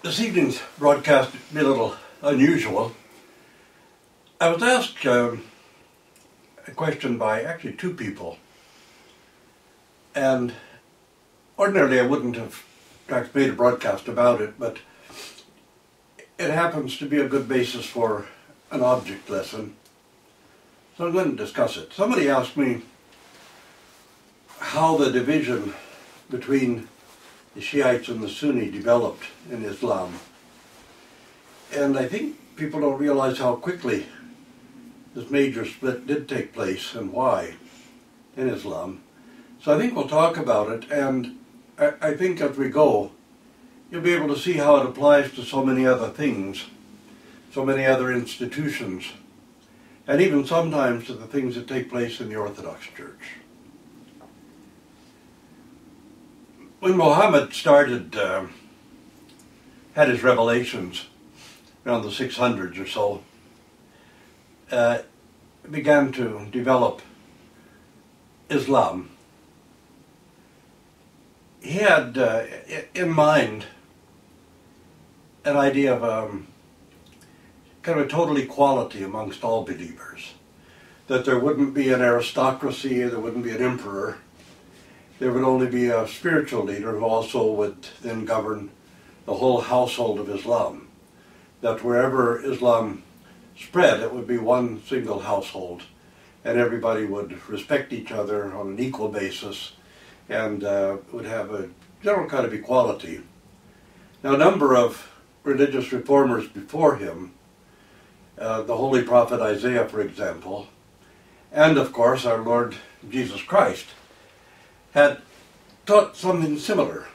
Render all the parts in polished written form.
This evening's broadcast will be a little unusual. I was asked a question by actually two people, and ordinarily I wouldn't have made a broadcast about it, but it happens to be a good basis for an object lesson, so I'm going to discuss it. Somebody asked me how the division between the Shiites and the Sunni developed in Islam. And I think people don't realize how quickly this major split did take place and why in Islam. So I think we'll talk about it, and I think as we go, you'll be able to see how it applies to so many other things, so many other institutions, and even sometimes to the things that take place in the Orthodox Church. When Muhammad had his revelations around the 600s or so, began to develop Islam. He had in mind an idea of kind of a total equality amongst all believers, that there wouldn't be an aristocracy, there wouldn't be an emperor. There would only be a spiritual leader who also would then govern the whole household of Islam. That wherever Islam spread, it would be one single household, and everybody would respect each other on an equal basis and would have a general kind of equality. Now, a number of religious reformers before him, the Holy Prophet Isaiah, for example, and of course our Lord Jesus Christ, had taught something similar,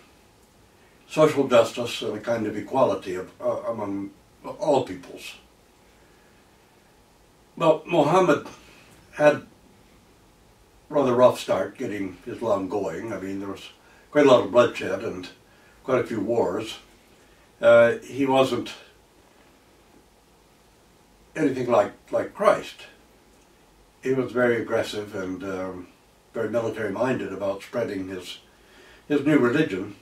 social justice and a kind of equality among all peoples. Well, Muhammad had a rather rough start getting Islam going. I mean, there was quite a lot of bloodshed and quite a few wars. He wasn't anything like Christ. He was very aggressive and very military-minded about spreading his new religion.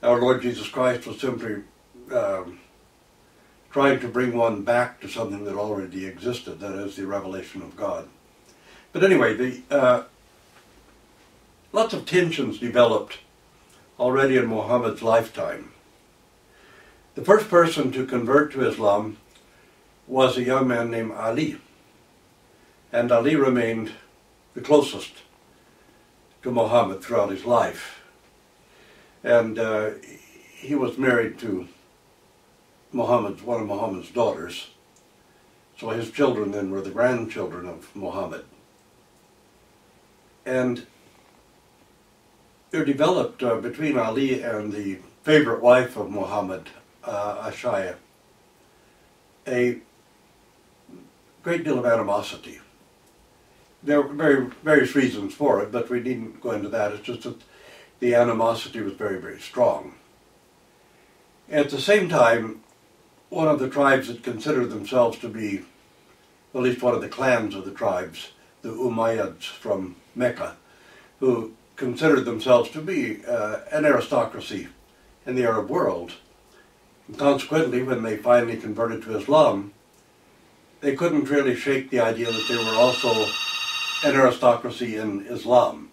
Our Lord Jesus Christ was simply trying to bring one back to something that already existed, that is, the revelation of God. But anyway, lots of tensions developed already in Muhammad's lifetime. The first person to convert to Islam was a young man named Ali, and Ali remained the closest to Muhammad throughout his life. And he was married to one of Muhammad's daughters. So his children then were the grandchildren of Muhammad. And there developed between Ali and the favorite wife of Muhammad, Aisha, a great deal of animosity. There were various reasons for it, but we needn't go into that. It's just that the animosity was very, very strong. At the same time, one of the tribes that considered themselves to be, at least one of the clans of the tribes, the Umayyads from Mecca, who considered themselves to be an aristocracy in the Arab world. And consequently, when they finally converted to Islam, they couldn't really shake the idea that they were also an aristocracy in Islam.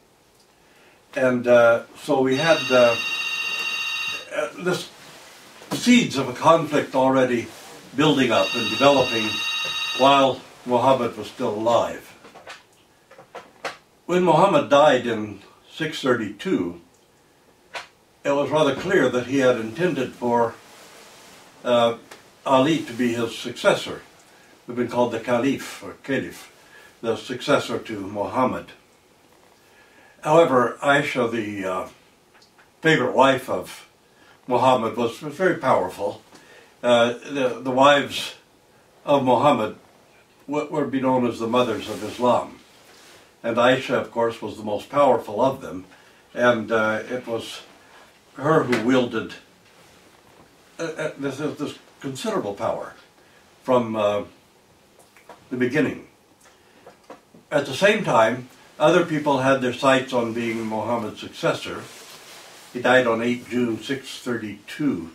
And so we had this seeds of a conflict already building up and developing while Muhammad was still alive. When Muhammad died in 632, it was rather clear that he had intended for Ali to be his successor. We've been called the Caliph, or Caliph, the successor to Muhammad. However, Aisha, the favorite wife of Muhammad, was very powerful. The wives of Muhammad would be known as the mothers of Islam. And Aisha, of course, was the most powerful of them. And it was her who wielded this considerable power from the beginning. At the same time, other people had their sights on being Muhammad's successor. He died on 8 June 632,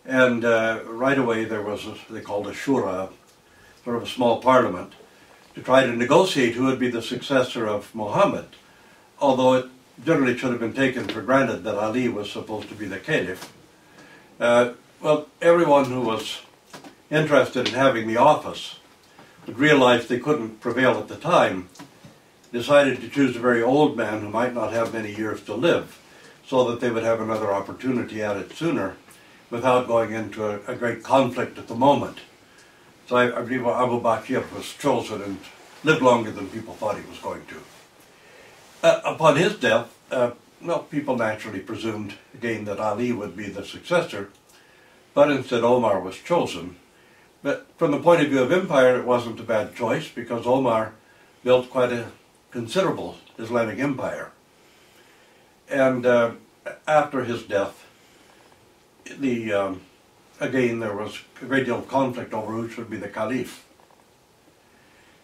And right away there was, they called a shura, sort of a small parliament, to try to negotiate who would be the successor of Muhammad, although it generally should have been taken for granted that Ali was supposed to be the caliph. Well, everyone who was interested in having the office but realized they couldn't prevail at the time, decided to choose a very old man who might not have many years to live, so that they would have another opportunity at it sooner without going into a great conflict at the moment. So I believe Abu Bakr was chosen and lived longer than people thought he was going to. Upon his death, well, people naturally presumed again that Ali would be the successor, but instead Omar was chosen. But from the point of view of empire, it wasn't a bad choice, because Omar built quite a considerable Islamic empire. And after his death, again there was a great deal of conflict over who should be the caliph.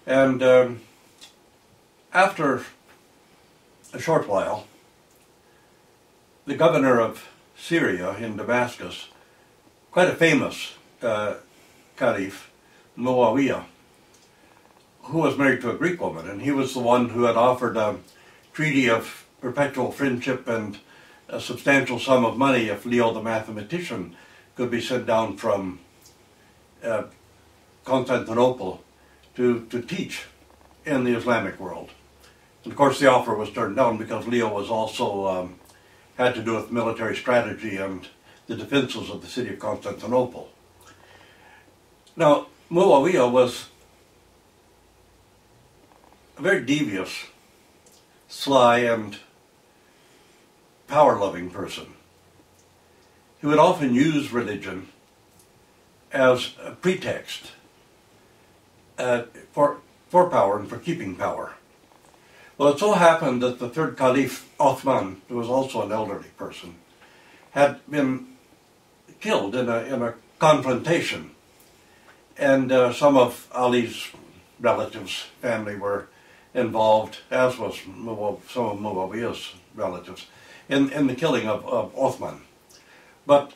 And after a short while, the governor of Syria in Damascus, quite a famous caliph, Muawiyah, who was married to a Greek woman, and he was the one who had offered a treaty of perpetual friendship and a substantial sum of money if Leo the mathematician could be sent down from Constantinople to teach in the Islamic world. And of course the offer was turned down because Leo was also had to do with military strategy and the defenses of the city of Constantinople. Now, Muawiyah was a very devious, sly, and power-loving person. He would often use religion as a pretext for power and for keeping power. Well, it so happened that the third caliph, Uthman, who was also an elderly person, had been killed in a confrontation. And some of Ali's relatives, family, were involved, as was some of Muawiyah's relatives, in the killing of Uthman. But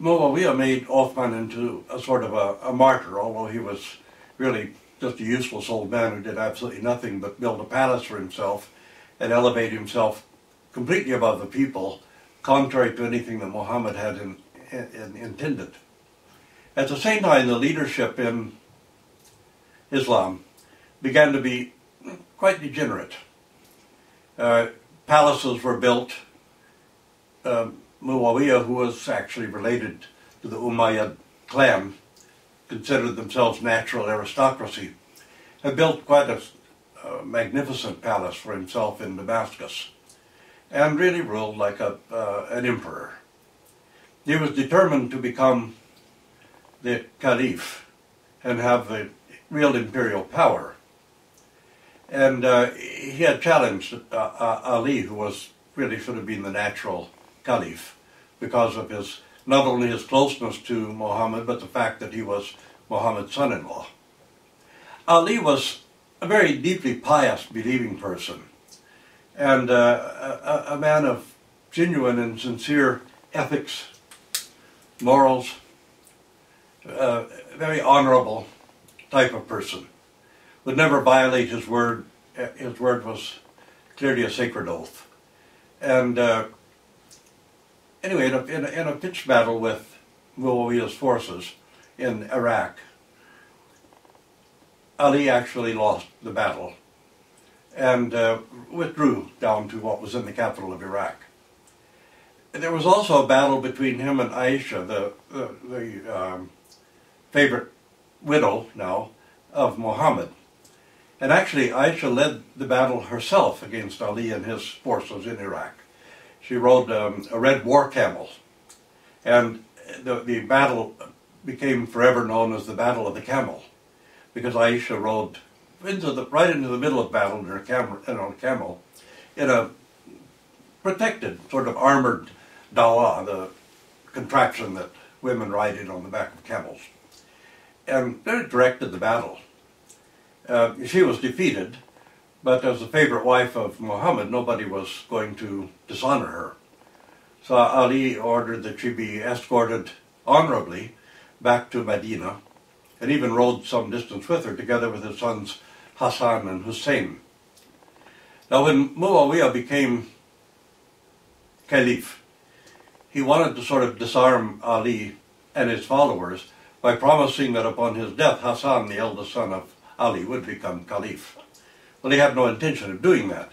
Muawiyah made Uthman into a sort of a martyr, although he was really just a useless old man who did absolutely nothing but build a palace for himself and elevate himself completely above the people, contrary to anything that Muhammad had intended. At the same time, the leadership in Islam began to be quite degenerate. Palaces were built. Muawiyah, who was actually related to the Umayyad clan, considered themselves natural aristocracy, had built quite a magnificent palace for himself in Damascus, and really ruled like an emperor. He was determined to become the caliph and have the real imperial power. And he had challenged Ali, who was really should have been the natural caliph, because of his not only his closeness to Muhammad, but the fact that he was Muhammad's son-in-law. Ali was a very deeply pious, believing person, and a man of genuine and sincere ethics, morals, very honorable type of person. Would never violate his word. His word was clearly a sacred oath. And anyway, in a pitched battle with Muawiyah's forces in Iraq, Ali actually lost the battle and withdrew down to what was in the capital of Iraq. There was also a battle between him and Aisha, the favorite widow now of Muhammad. And actually Aisha led the battle herself against Ali and his forces in Iraq. She rode a red war camel, and the battle became forever known as the Battle of the Camel, because Aisha rode right into the middle of battle on a camel in a protected, sort of armored dawa, the contraption that women ride in on the back of camels, and they directed the battle. She was defeated, but as the favorite wife of Muhammad, nobody was going to dishonor her. So Ali ordered that she be escorted honorably back to Medina, and even rode some distance with her, together with his sons Hassan and Hussein. Now when Muawiyah became caliph, he wanted to sort of disarm Ali and his followers by promising that upon his death, Hassan, the eldest son of Ali, would become caliph. Well, he had no intention of doing that.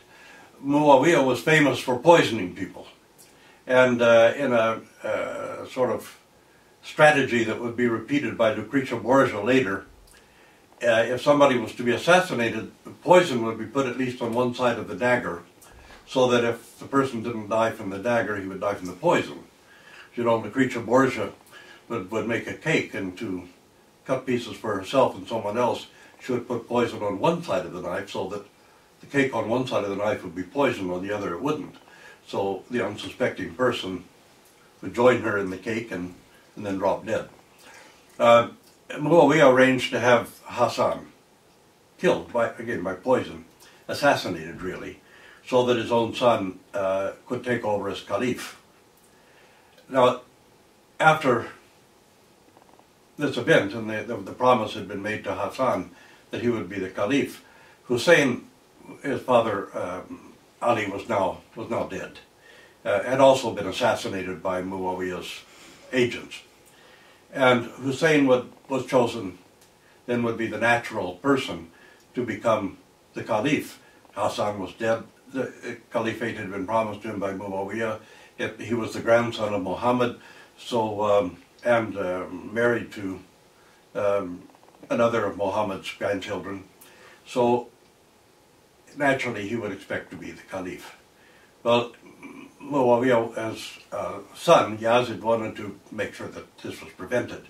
Muawiyah was famous for poisoning people. And in a sort of strategy that would be repeated by Lucretia Borgia later, if somebody was to be assassinated, the poison would be put at least on one side of the dagger, so that if the person didn't die from the dagger, he would die from the poison. You know, Lucretia Borgia would make a cake, and to cut pieces for herself and someone else, she would put poison on one side of the knife, so that the cake on one side of the knife would be poisoned, on the other it wouldn't. So the unsuspecting person would join her in the cake and then drop dead. Muawiyah arranged to have Hassan killed, by poison, assassinated really, so that his own son could take over as caliph. Now, after this event, and the promise had been made to Hassan that he would be the caliph, Hussein, his father Ali, was now dead, had also been assassinated by Muawiyah's agents. And Hussein was chosen, then would be the natural person to become the caliph. Hassan was dead. The caliphate had been promised to him by Muawiyah. He was the grandson of Muhammad, so married to another of Muhammad's grandchildren. So naturally he would expect to be the caliph. Well, Muawiyah's son, Yazid, wanted to make sure that this was prevented.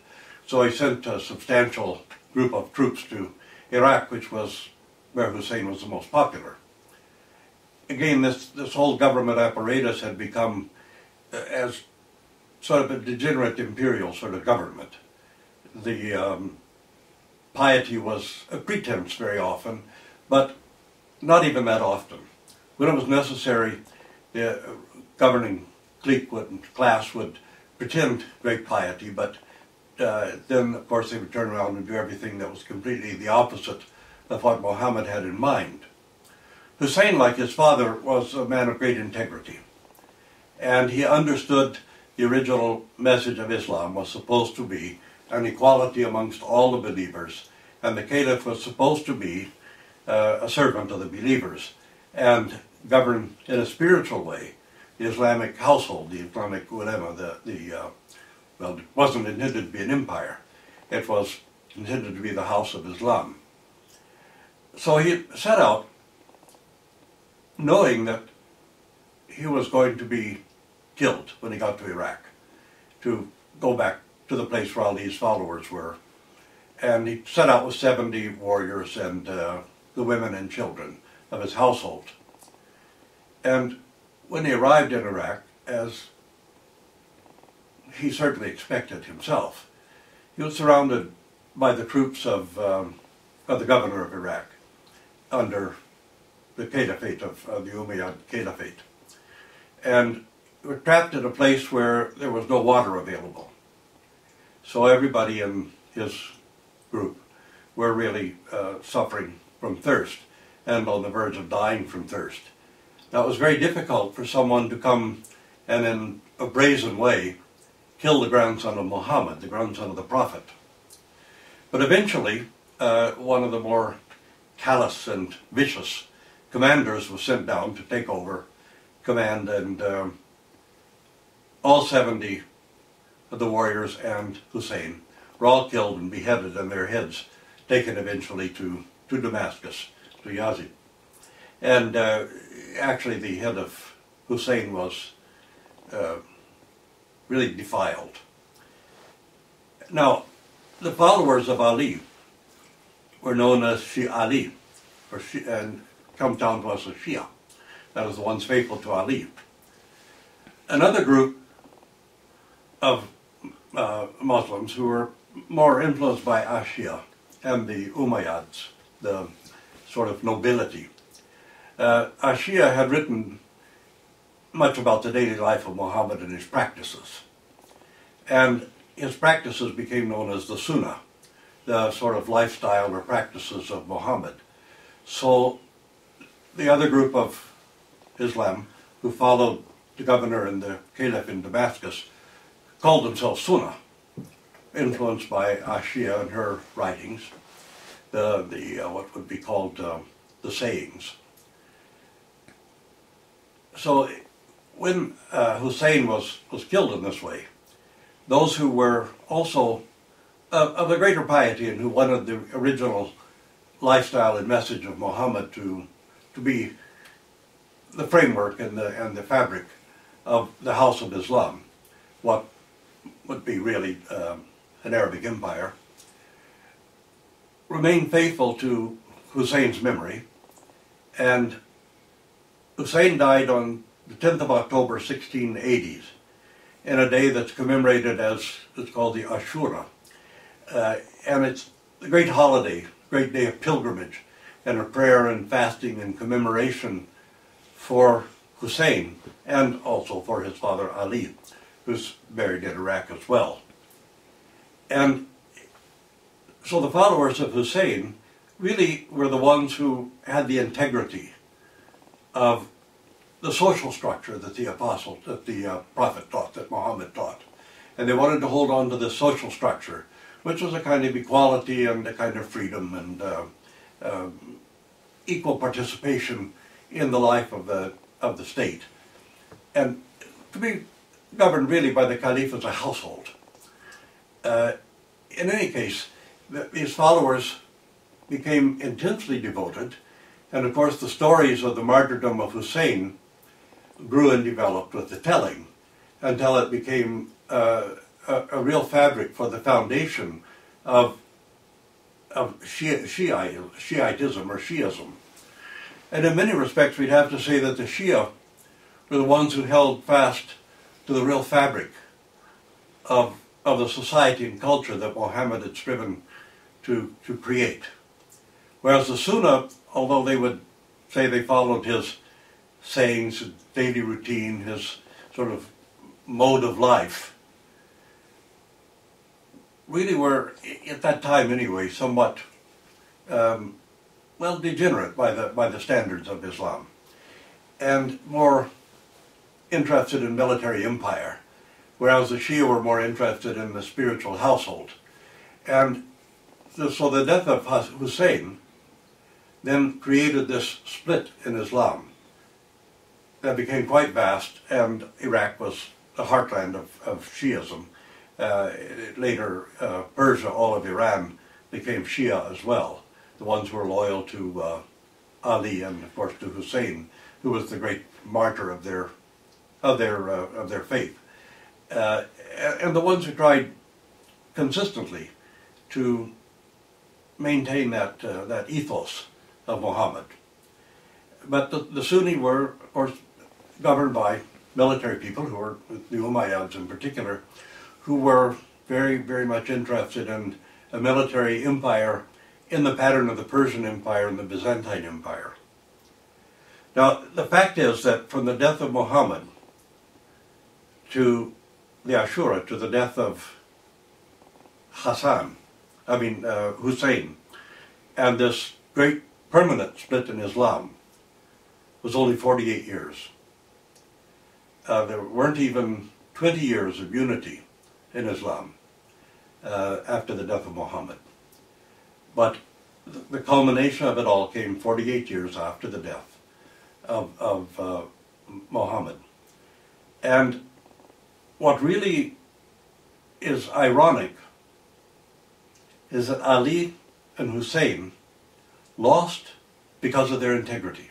So he sent a substantial group of troops to Iraq, which was where Hussein was the most popular. Again, this whole government apparatus had become as sort of a degenerate imperial sort of government. The piety was a pretense very often, but not even that often. When it was necessary, the governing class would pretend great piety, but then, of course, they would turn around and do everything that was completely the opposite of what Muhammad had in mind. Hussein, like his father, was a man of great integrity, and he understood the original message of Islam was supposed to be an equality amongst all the believers, and the caliph was supposed to be a servant of the believers and govern in a spiritual way the Islamic household, the Islamic ulema. Well, it wasn't intended to be an empire. It was intended to be the house of Islam. So he set out knowing that he was going to be killed when he got to Iraq, to go back to the place where Ali's followers were. And he set out with 70 warriors and the women and children of his household. And when he arrived in Iraq, as he certainly expected himself, he was surrounded by the troops of the governor of Iraq under the caliphate of the Umayyad Caliphate. And were trapped in a place where there was no water available. So everybody in his group were really suffering from thirst and on the verge of dying from thirst. Now, it was very difficult for someone to come and in a brazen way kill the grandson of Muhammad, the grandson of the Prophet. But eventually, one of the more callous and vicious commanders was sent down to take over command, and all 70 of the warriors and Hussein were all killed and beheaded, and their heads taken eventually to Damascus, to Yazid. And actually the head of Hussein was really defiled. Now, the followers of Ali were known as Shi'ali, and come down to us as Shia. That is the ones faithful to Ali. Another group of Muslims who were more influenced by Ashia and the Umayyads, the sort of nobility. Ashia had written much about the daily life of Muhammad and his practices. And his practices became known as the Sunnah, the sort of lifestyle or practices of Muhammad. So the other group of Islam who followed the governor and the caliph in Damascus called themselves Sunnah, influenced by Ashia and her writings, what would be called the sayings. So when Hussein was killed in this way, those who were also of a greater piety and who wanted the original lifestyle and message of Muhammad to be the framework and the fabric of the House of Islam, what would be really an Arabic empire, remained faithful to Hussein's memory. And Hussein died on the 10th of October 1680s, in a day that's commemorated as, it's called the Ashura. And it's a great holiday, great day of pilgrimage and of prayer and fasting and commemoration for Hussein and also for his father Ali, who's buried in Iraq as well. And so the followers of Hussein really were the ones who had the integrity of the social structure that the prophet taught, that Muhammad taught. And they wanted to hold on to this social structure, which was a kind of equality and a kind of freedom and equal participation in the life of the state. And to be governed really by the caliph as a household. In any case, his followers became intensely devoted, and of course the stories of the martyrdom of Hussein grew and developed with the telling until it became a real fabric for the foundation of Shiitism or Shiism. And in many respects we'd have to say that the Shia were the ones who held fast to the real fabric of the society and culture that Muhammad had striven to create. Whereas the Sunnah, although they would say they followed his sayings, his daily routine, his sort of mode of life, really were, at that time anyway, somewhat, well, degenerate by the standards of Islam, and more interested in military empire, whereas the Shia were more interested in the spiritual household. And so the death of Hussein then created this split in Islam that became quite vast, and Iraq was the heartland of Shiism. Later, Persia, all of Iran, became Shia as well, the ones who were loyal to Ali and, of course, to Hussein, who was the great martyr of their faith, and the ones who tried consistently to maintain that ethos of Muhammad. But the Sunni were, of course, governed by military people, who were the Umayyads in particular, who were very, very much interested in a military empire in the pattern of the Persian Empire and the Byzantine Empire. Now, the fact is that from the death of Muhammad to the Ashura, to the death of Hussein, and this great permanent split in Islam, was only 48 years. There weren't even 20 years of unity in Islam after the death of Muhammad. But the culmination of it all came 48 years after the death of Muhammad. And what really is ironic is that Ali and Hussein lost because of their integrity.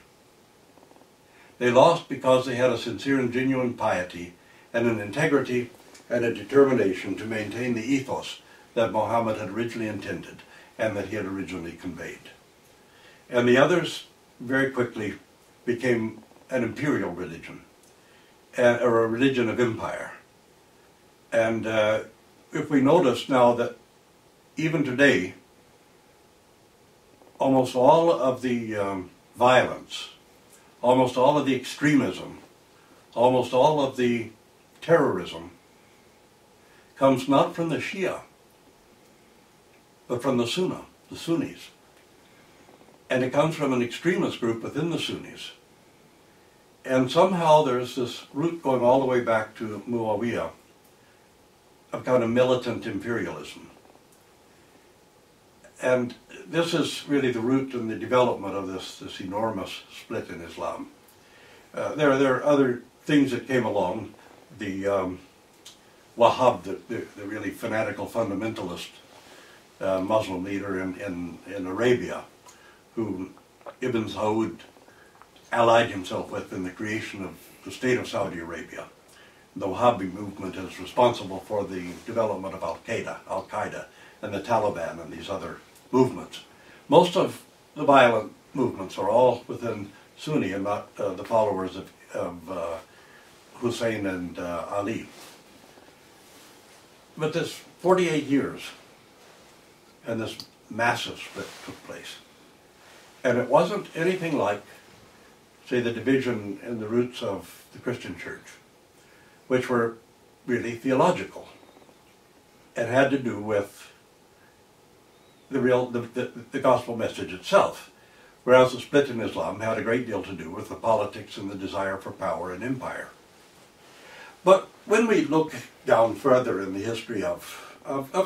They lost because they had a sincere and genuine piety and an integrity and a determination to maintain the ethos that Muhammad had originally intended and that he had originally conveyed. And the others very quickly became an imperial religion, or a religion of empire. And if we notice now that even today, almost all of the violence, almost all of the extremism, almost all of the terrorism comes not from the Shia, but from the Sunnis. And it comes from an extremist group within the Sunnis. And somehow there's this root going all the way back to Muawiyah of kind of militant imperialism. And this is really the root in the development of this enormous split in Islam. There are other things that came along. The Wahhab, the really fanatical fundamentalist Muslim leader in Arabia, who Ibn Saud allied himself with in the creation of the state of Saudi Arabia. The Wahhabi movement is responsible for the development of Al-Qaeda, and the Taliban and these other movements. Most of the violent movements are all within Sunni and not the followers of Hussein and Ali. But this 48 years and this massive split took place. And it wasn't anything like, say, the division in the roots of the Christian church, which were really theological. It had to do with the gospel message itself, whereas the split in Islam had a great deal to do with the politics and the desire for power and empire. But when we look down further in the history of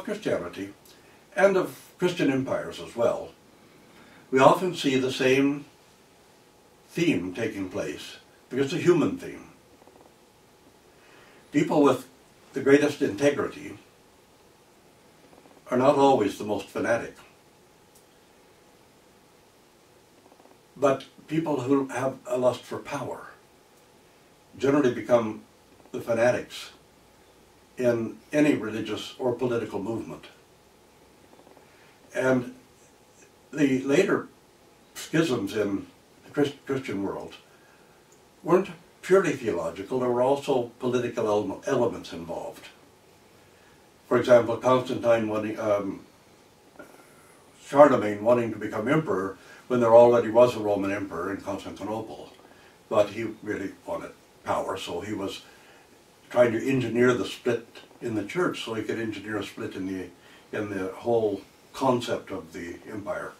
Christianity and of Christian empires as well, we often see the same theme taking place, because it's a human theme. People with the greatest integrity are not always the most fanatic. But people who have a lust for power generally become the fanatics in any religious or political movement. And the later schisms in the Christian world weren't purely theological, there were also political elements involved. For example, Charlemagne wanting to become emperor when there already was a Roman emperor in Constantinople. But he really wanted power, so he was trying to engineer the split in the church so he could engineer a split in the whole concept of the empire.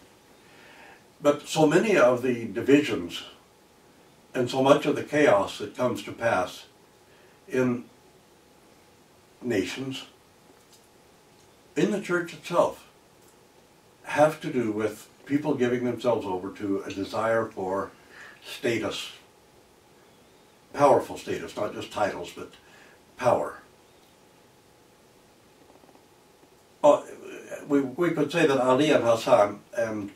But so many of the divisions and so much of the chaos that comes to pass in nations, in the church itself, have to do with people giving themselves over to a desire for status, powerful status, not just titles, but power. We could say that Ali and Hassan and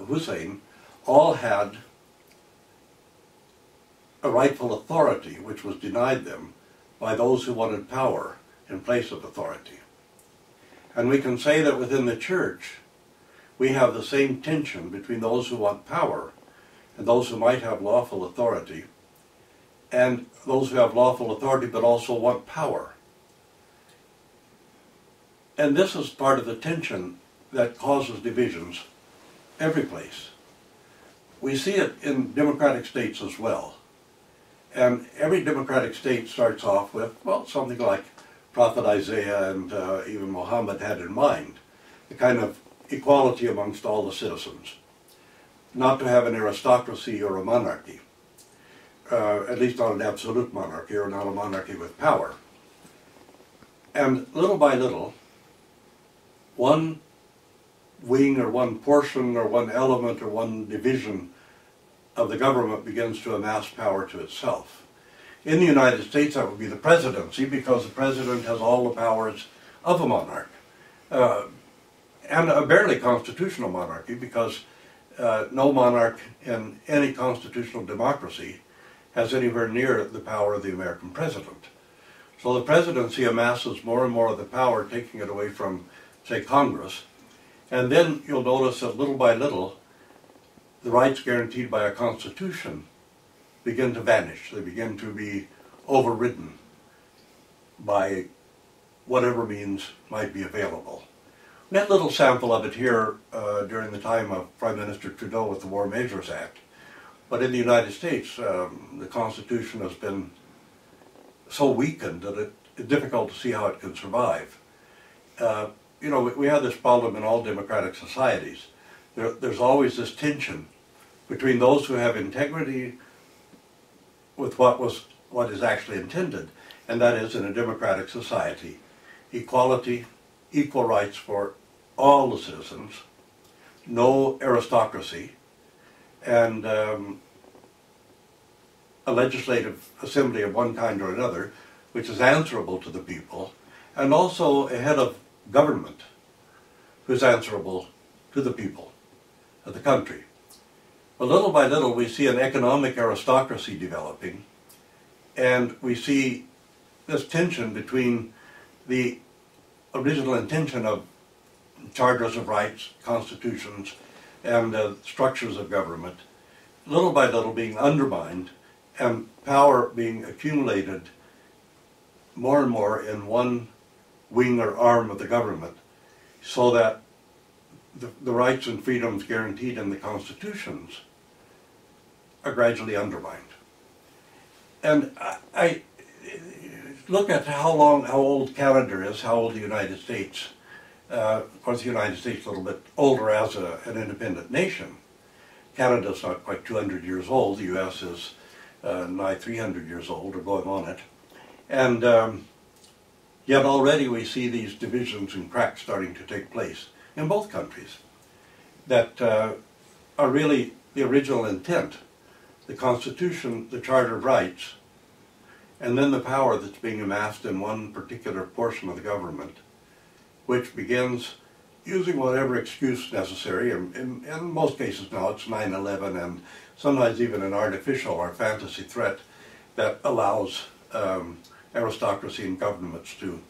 Hussein all had a rightful authority which was denied them by those who wanted power in place of authority. And we can say that within the church we have the same tension between those who want power and those who might have lawful authority, and those who have lawful authority but also want power. And this is part of the tension that causes divisions every place. We see it in democratic states as well. And every democratic state starts off with, well, something like Prophet Isaiah and even Muhammad had in mind, the kind of equality amongst all the citizens. Not to have an aristocracy or a monarchy, at least not an absolute monarchy or not a monarchy with power. And little by little, one wing or one portion or one element or one division of the government begins to amass power to itself. In the United States, that would be the presidency, because the president has all the powers of a monarch. And a barely constitutional monarchy, because no monarch in any constitutional democracy has anywhere near the power of the American president. So the presidency amasses more and more of the power, taking it away from, say, Congress. And then you'll notice that little by little, the rights guaranteed by a constitution begin to vanish. They begin to be overridden by whatever means might be available. We had a little sample of it here during the time of Prime Minister Trudeau with the War Measures Act. But in the United States, the Constitution has been so weakened that difficult to see how it can survive. You know, we have this problem in all democratic societies. There's always this tension between those who have integrity with what is actually intended, and that is, in a democratic society, equality, equal rights for all the citizens, no aristocracy, and a legislative assembly of one kind or another, which is answerable to the people, and also a head of government who's answerable to the people of the country. But little by little we see an economic aristocracy developing, and we see this tension between the original intention of charters of rights, constitutions, and structures of government, little by little being undermined and power being accumulated more and more in one wing or arm of the government, so that the rights and freedoms guaranteed in the constitutions are gradually undermined. And I look at how old Canada is, how old the United States. Of course, the United States is a little bit older as an independent nation. Canada's not quite 200 years old. The U.S. is nigh 300 years old, or going on it. And yet already we see these divisions and cracks starting to take place in both countries that are really the original intent, the Constitution, the Charter of Rights, and then the power that's being amassed in one particular portion of the government, which begins using whatever excuse necessary. In most cases now it's 9/11, and sometimes even an artificial or fantasy threat that allows aristocracy and governments to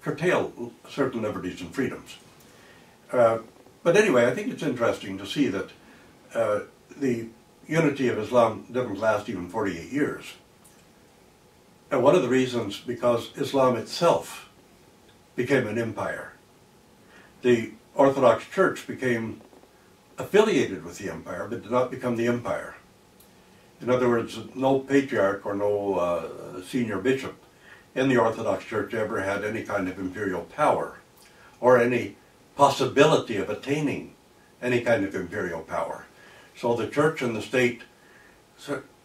curtail certain liberties and freedoms. But anyway, I think it's interesting to see that the unity of Islam didn't last even 48 years. And one of the reasons, because Islam itself became an empire. The Orthodox Church became affiliated with the empire, but did not become the empire. In other words, no patriarch or no senior bishop in the Orthodox Church ever had any kind of imperial power, or any possibility of attaining any kind of imperial power. So the church and the state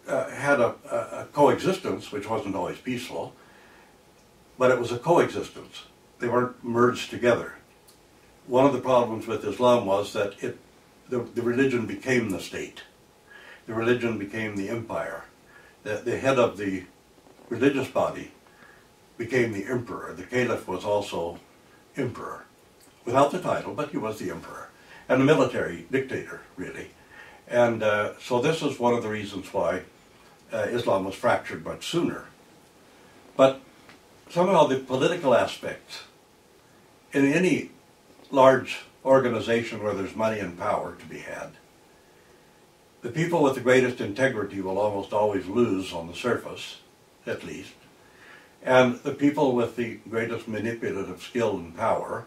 had a coexistence, which wasn't always peaceful, but it was a coexistence. They weren't merged together. One of the problems with Islam was that the religion became the state. The religion became the empire. The head of the religious body became the emperor. The caliph was also emperor, without the title, but he was the emperor, and a military dictator, really. And so this is one of the reasons why Islam was fractured much sooner. But somehow the political aspects in any large organization where there's money and power to be had, the people with the greatest integrity will almost always lose on the surface, at least, and the people with the greatest manipulative skill and power,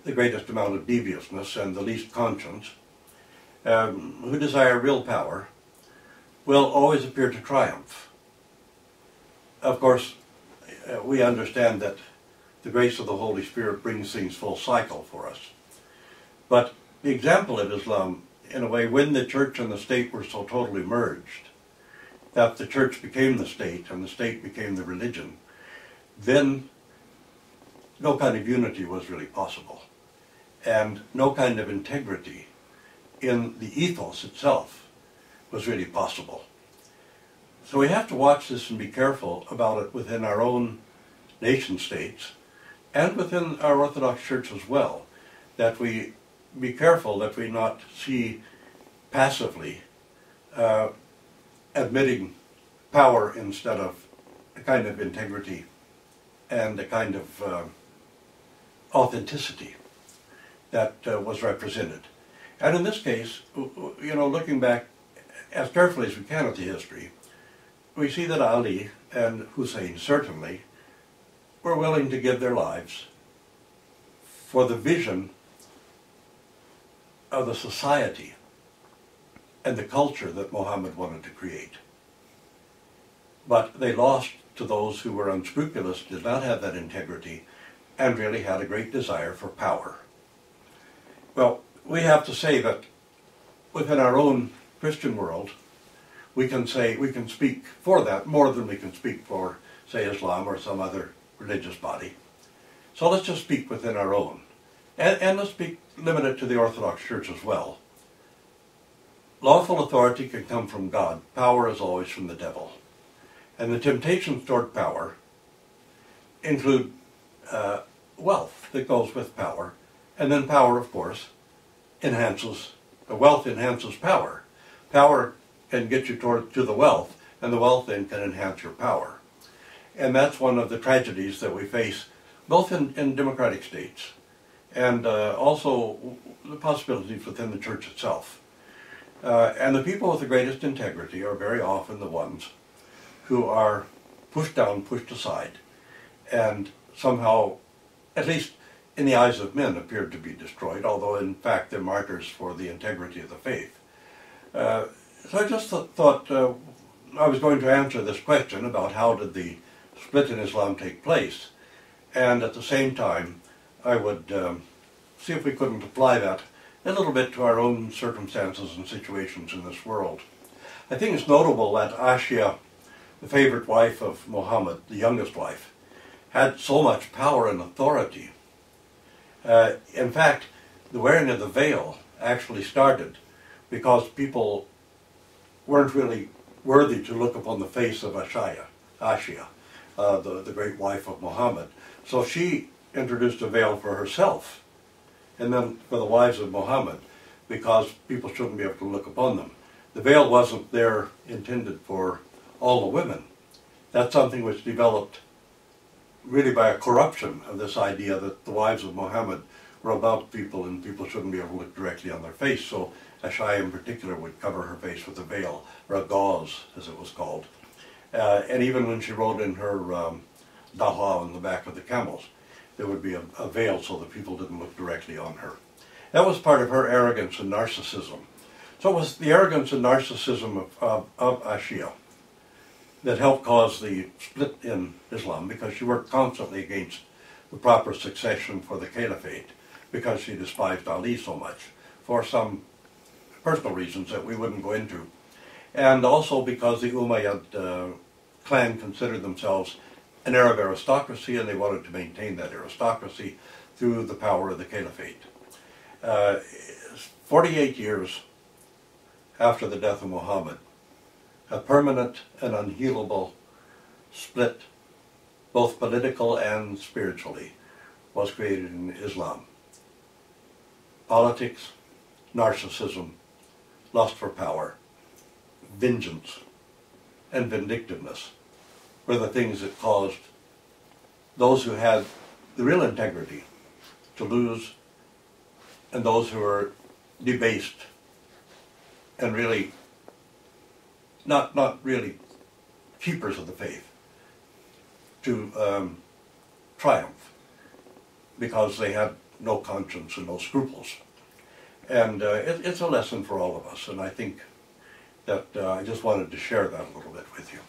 the greatest amount of deviousness and the least conscience, who desire real power, will always appear to triumph. Of course, we understand that the grace of the Holy Spirit brings things full cycle for us. But the example of Islam, in a way, when the church and the state were so totally merged, that the church became the state and the state became the religion, then no kind of unity was really possible, and no kind of integrity in the ethos itself was really possible. So we have to watch this and be careful about it within our own nation states and within our Orthodox Church as well, that we be careful that we not see passively admitting power instead of a kind of integrity and a kind of authenticity that was represented. And in this case, you know, looking back as carefully as we can at the history, we see that Ali and Hussein certainly were willing to give their lives for the vision of the society and the culture that Muhammad wanted to create. But they lost to those who were unscrupulous, did not have that integrity, and really had a great desire for power. Well, we have to say that within our own Christian world, we can speak for that more than we can speak for, say, Islam or some other religious body. So let's just speak within our own. And let's limit it to the Orthodox Church as well. Lawful authority can come from God. Power is always from the devil. And the temptations toward power include wealth that goes with power. And then power, of course, wealth enhances power. Power can get you to the wealth, and the wealth then can enhance your power. And that's one of the tragedies that we face both in democratic states and also the possibilities within the church itself. And the people with the greatest integrity are very often the ones who are pushed down, pushed aside, and somehow, at least in the eyes of men, appeared to be destroyed, although in fact they're martyrs for the integrity of the faith. So I just thought I was going to answer this question about how did the split in Islam take place, and at the same time I would see if we couldn't apply that a little bit to our own circumstances and situations in this world. I think it's notable that Ashia, the favorite wife of Muhammad, the youngest wife, had so much power and authority. In fact, the wearing of the veil actually started because people weren't really worthy to look upon the face of Ashia, the great wife of Muhammad. So she introduced a veil for herself and then for the wives of Muhammad because people shouldn't be able to look upon them. The veil wasn't there intended for all the women. That's something which developed really by a corruption of this idea that the wives of Muhammad were above people and people shouldn't be able to look directly on their face. So Ashia in particular would cover her face with a veil, or a gauze as it was called. And even when she rode in her dawa on the back of the camels, there would be a veil so that people didn't look directly on her. That was part of her arrogance and narcissism. So it was the arrogance and narcissism of Ashia that helped cause the split in Islam, because she worked constantly against the proper succession for the caliphate because she despised Ali so much for some personal reasons that we wouldn't go into, and also because the Umayyad clan considered themselves an Arab aristocracy and they wanted to maintain that aristocracy through the power of the caliphate. 48 years after the death of Muhammad, a permanent and unhealable split, both political and spiritually, was created in Islam. Politics, narcissism, lust for power, vengeance, and vindictiveness were the things that caused those who had the real integrity to lose, and those who were debased and really not really keepers of the faith to triumph, because they had no conscience and no scruples. And it's a lesson for all of us, and I think that I just wanted to share that a little bit with you.